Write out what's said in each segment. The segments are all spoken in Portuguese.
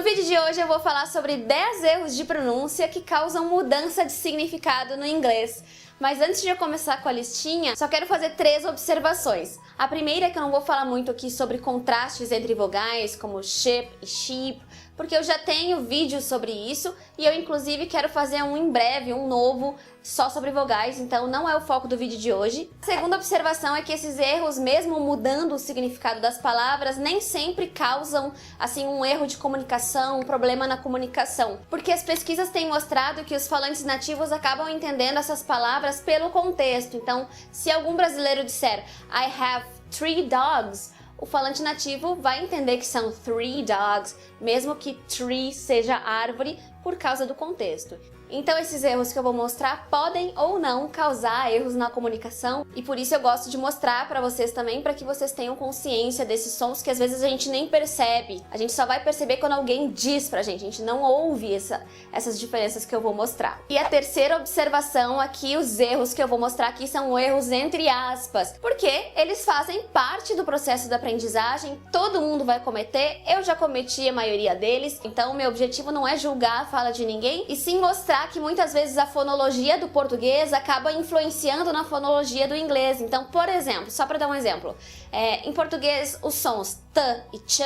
vídeo de hoje eu vou falar sobre 10 erros de pronúncia que causam mudança de significado no inglês. Mas antes de eu começar com a listinha, só quero fazer 3 observações. A primeira é que eu não vou falar muito aqui sobre contrastes entre vogais, como ship e sheep, porque eu já tenho vídeos sobre isso e eu inclusive quero fazer em breve, um novo, só sobre vogais, então não é o foco do vídeo de hoje. A segunda observação é que esses erros, mesmo mudando o significado das palavras, nem sempre causam assim um erro de comunicação, um problema na comunicação, porque as pesquisas têm mostrado que os falantes nativos acabam entendendo essas palavras pelo contexto. Então, se algum brasileiro disser I have 3 dogs, o falante nativo vai entender que são 3 dogs, mesmo que tree seja árvore, por causa do contexto. Então esses erros que eu vou mostrar podem ou não causar erros na comunicação e por isso eu gosto de mostrar para vocês também, para que vocês tenham consciência desses sons que às vezes a gente nem percebe. A gente só vai perceber quando alguém diz pra gente, a gente não ouve essas diferenças que eu vou mostrar. E a terceira observação aqui, os erros que eu vou mostrar aqui são erros entre aspas, porque eles fazem parte do processo da aprendizagem, todo mundo vai cometer, eu já cometi a maioria deles, então o meu objetivo não é julgar a fala de ninguém, e sim mostrar que muitas vezes a fonologia do português acaba influenciando na fonologia do inglês. Então, por exemplo, só para dar um exemplo, em português os sons t e ch,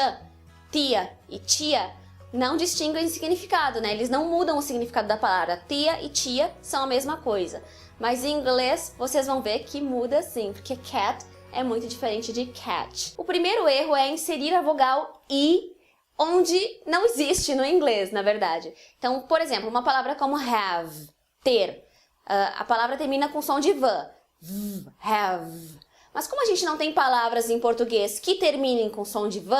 tia e tia, não distinguem significado, né? Eles não mudam o significado da palavra. Tia e tia são a mesma coisa. Mas em inglês vocês vão ver que muda sim, porque cat é muito diferente de cat. O primeiro erro é inserir a vogal I onde não existe no inglês, na verdade. Então, por exemplo, uma palavra como have, ter, a palavra termina com som de v, have. Mas como a gente não tem palavras em português que terminem com som de v,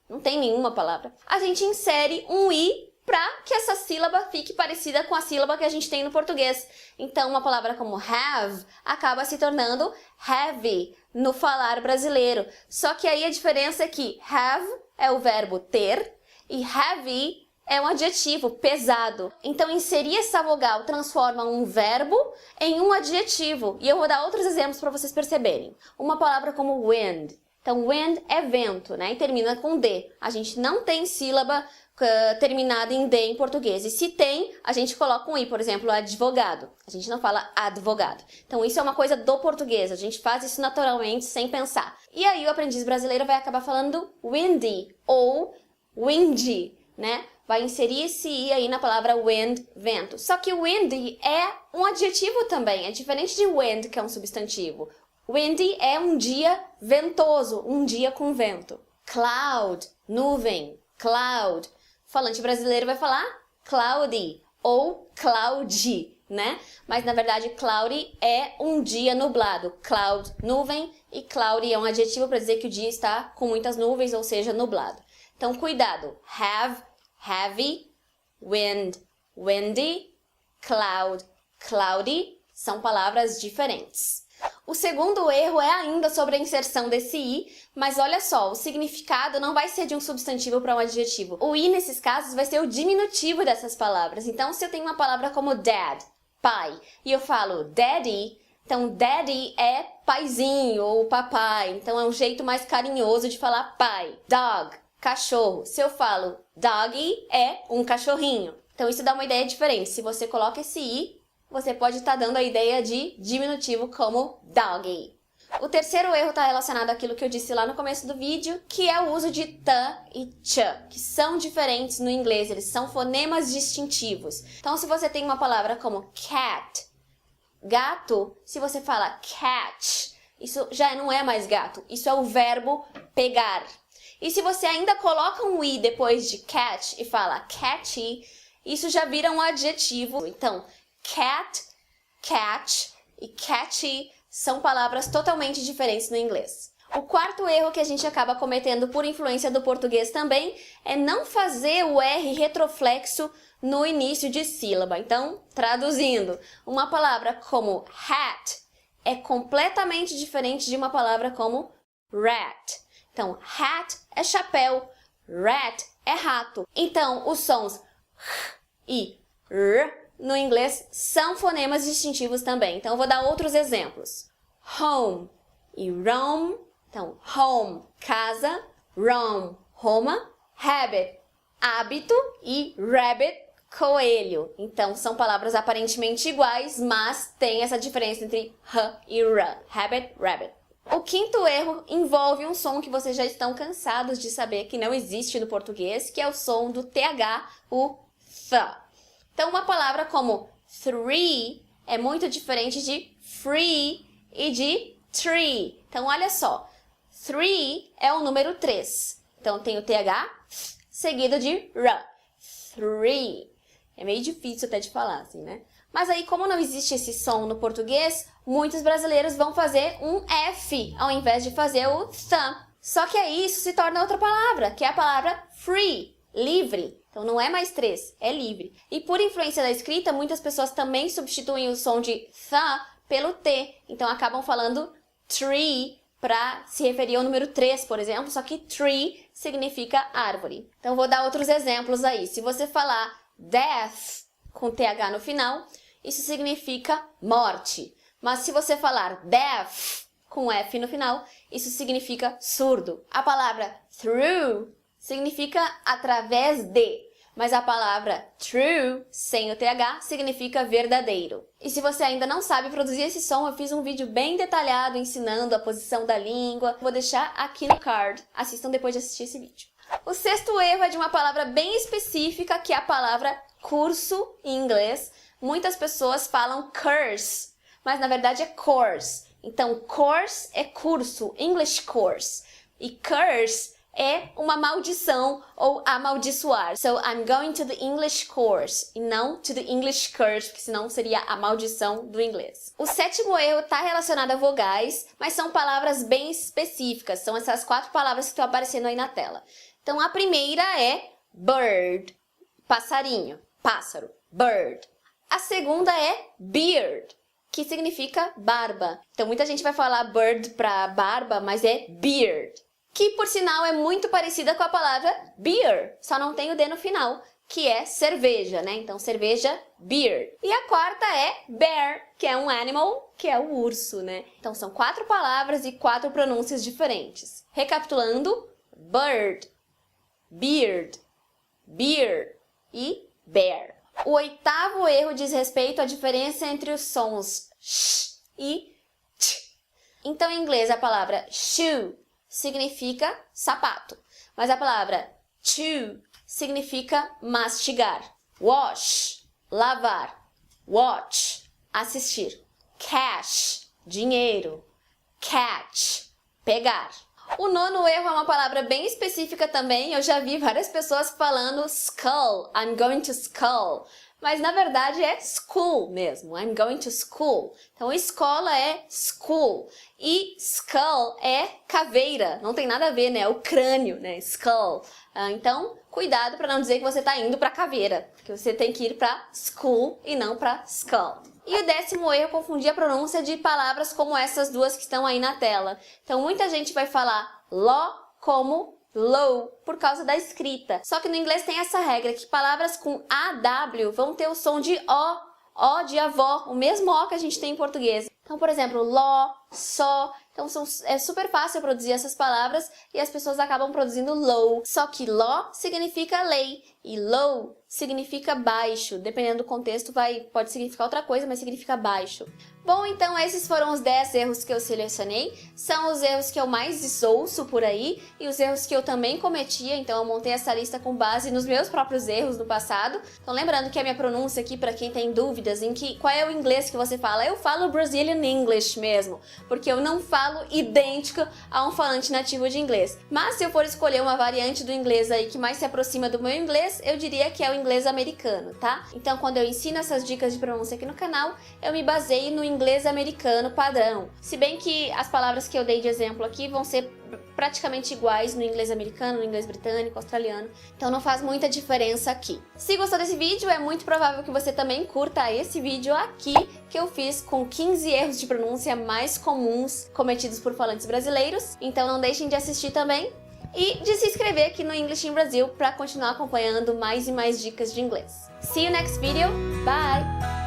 não tem nenhuma palavra, a gente insere um i para que essa sílaba fique parecida com a sílaba que a gente tem no português. Então, uma palavra como have acaba se tornando heavy no falar brasileiro. Só que aí a diferença é que have é o verbo ter e heavy é um adjetivo, pesado. Então, inserir essa vogal transforma um verbo em um adjetivo. E eu vou dar outros exemplos para vocês perceberem. Uma palavra como wind. Então, wind é vento, né? E termina com D. A gente não tem sílaba terminada em D em português. E se tem, a gente coloca um I, por exemplo, advogado. A gente não fala advogado. Então isso é uma coisa do português, a gente faz isso naturalmente, sem pensar. E aí o aprendiz brasileiro vai acabar falando windy ou windy, né? Vai inserir esse I aí na palavra wind, vento. Só que windy é um adjetivo também, é diferente de wind, que é um substantivo. Windy é um dia ventoso, um dia com vento. Cloud, nuvem, cloud. O falante brasileiro vai falar cloudy ou cloudy, né? Mas na verdade cloudy é um dia nublado. Cloud, nuvem, e cloudy é um adjetivo para dizer que o dia está com muitas nuvens, ou seja, nublado. Então cuidado. Have, heavy, wind, windy, cloud, cloudy são palavras diferentes. O segundo erro é ainda sobre a inserção desse I, mas olha só, o significado não vai ser de um substantivo para um adjetivo. O I, nesses casos, vai ser o diminutivo dessas palavras. Então, se eu tenho uma palavra como dad, pai, e eu falo daddy, então daddy é paizinho ou papai, então é um jeito mais carinhoso de falar pai. Dog, cachorro. Se eu falo doggy, é um cachorrinho. Então, isso dá uma ideia diferente. Se você coloca esse I, você pode estar dando a ideia de diminutivo como doggy. O terceiro erro está relacionado àquilo que eu disse lá no começo do vídeo, que é o uso de t e ch, que são diferentes no inglês, eles são fonemas distintivos. Então, se você tem uma palavra como cat, gato, se você fala catch, isso já não é mais gato, isso é o verbo pegar. E se você ainda coloca um i depois de catch e fala catchy, isso já vira um adjetivo. Então, cat, catch e catchy são palavras totalmente diferentes no inglês. O quarto erro que a gente acaba cometendo por influência do português também é não fazer o R retroflexo no início de sílaba. Então, traduzindo, uma palavra como hat é completamente diferente de uma palavra como rat. Então, hat é chapéu, rat é rato. Então, os sons r e r no inglês são fonemas distintivos também. Então, eu vou dar outros exemplos. Home e roam. Então, home, casa, roam, Roma. Habit, hábito e rabbit, coelho. Então, são palavras aparentemente iguais, mas tem essa diferença entre h e r. Habit, rabbit. O quinto erro envolve um som que vocês já estão cansados de saber que não existe no português, que é o som do TH, o th. Então, uma palavra como three é muito diferente de free e de tree. Então, olha só. Three é o número 3. Então, tem o TH seguido de r. Three. É meio difícil até de falar, assim, né? Mas aí, como não existe esse som no português, muitos brasileiros vão fazer um F ao invés de fazer o th. Só que aí isso se torna outra palavra, que é a palavra free, livre. Então não é mais 3, é livre. E por influência da escrita, muitas pessoas também substituem o som de th pelo T. Então acabam falando tree para se referir ao número 3, por exemplo, só que tree significa árvore. Então vou dar outros exemplos aí. Se você falar death com TH no final, isso significa morte. Mas se você falar deaf com F no final, isso significa surdo. A palavra through significa através de, mas a palavra true, sem o TH, significa verdadeiro. E se você ainda não sabe produzir esse som, eu fiz um vídeo bem detalhado ensinando a posição da língua. Vou deixar aqui no card. Assistam depois de assistir esse vídeo. O sexto erro é de uma palavra bem específica, que é a palavra curso em inglês. Muitas pessoas falam curse, mas na verdade é course. Então, course é curso, English course. E curse é uma maldição ou amaldiçoar. So, I'm going to the English course. E não to the English curse, porque senão seria a maldição do inglês. O sétimo erro está relacionado a vogais, mas são palavras bem específicas. São essas 4 palavras que estão aparecendo aí na tela. Então, a primeira é bird, passarinho, pássaro, bird. A segunda é beard, que significa barba. Então, muita gente vai falar bird para barba, mas é beard. Que, por sinal, é muito parecida com a palavra beer, só não tem o D no final, que é cerveja, né? Então, cerveja, beer. E a quarta é bear, que é um animal, que é o urso, né? Então, são 4 palavras e 4 pronúncias diferentes. Recapitulando, bird, beard, beer e bear. O oitavo erro diz respeito à diferença entre os sons sh e t. Então, em inglês, a palavra shoe significa sapato, mas a palavra chew significa mastigar. Wash, lavar. Watch, assistir. Cash, dinheiro. Catch, pegar. O nono erro é uma palavra bem específica também. Eu já vi várias pessoas falando skull, I'm going to skull. Mas na verdade é school mesmo, I'm going to school. Então escola é school e skull é caveira, não tem nada a ver, né? É o crânio, né? Skull. Então cuidado para não dizer que você está indo para caveira, porque você tem que ir para school e não para skull. E o 10º erro é confundir a pronúncia de palavras como essas duas que estão aí na tela. Então muita gente vai falar law como low, por causa da escrita. Só que no inglês tem essa regra que palavras com AW vão ter o som de O de avó, o mesmo O que a gente tem em português. Então, por exemplo, ló, só. Então, é super fácil produzir essas palavras e as pessoas acabam produzindo low. Só que ló significa lei e low significa baixo. Dependendo do contexto, pode significar outra coisa, mas significa baixo. Bom, então esses foram os 10 erros que eu selecionei. São os erros que eu mais ouço por aí e os erros que eu também cometia. Então, eu montei essa lista com base nos meus próprios erros no passado. Então, lembrando que a minha pronúncia aqui, para quem tem dúvidas em qual é o inglês que você fala, eu falo Brazilian English mesmo, porque eu não falo idêntico a um falante nativo de inglês. Mas se eu for escolher uma variante do inglês aí que mais se aproxima do meu inglês, eu diria que é o inglês americano, tá? Então, quando eu ensino essas dicas de pronúncia aqui no canal, eu me baseio no inglês americano padrão. Se bem que as palavras que eu dei de exemplo aqui vão ser praticamente iguais no inglês americano, no inglês britânico, australiano. Então não faz muita diferença aqui. Se gostou desse vídeo, é muito provável que você também curta esse vídeo aqui, que eu fiz com 15 erros de pronúncia mais comuns cometidos por falantes brasileiros. Então não deixem de assistir também e de se inscrever aqui no English in Brazil para continuar acompanhando mais e mais dicas de inglês. See you next video. Bye!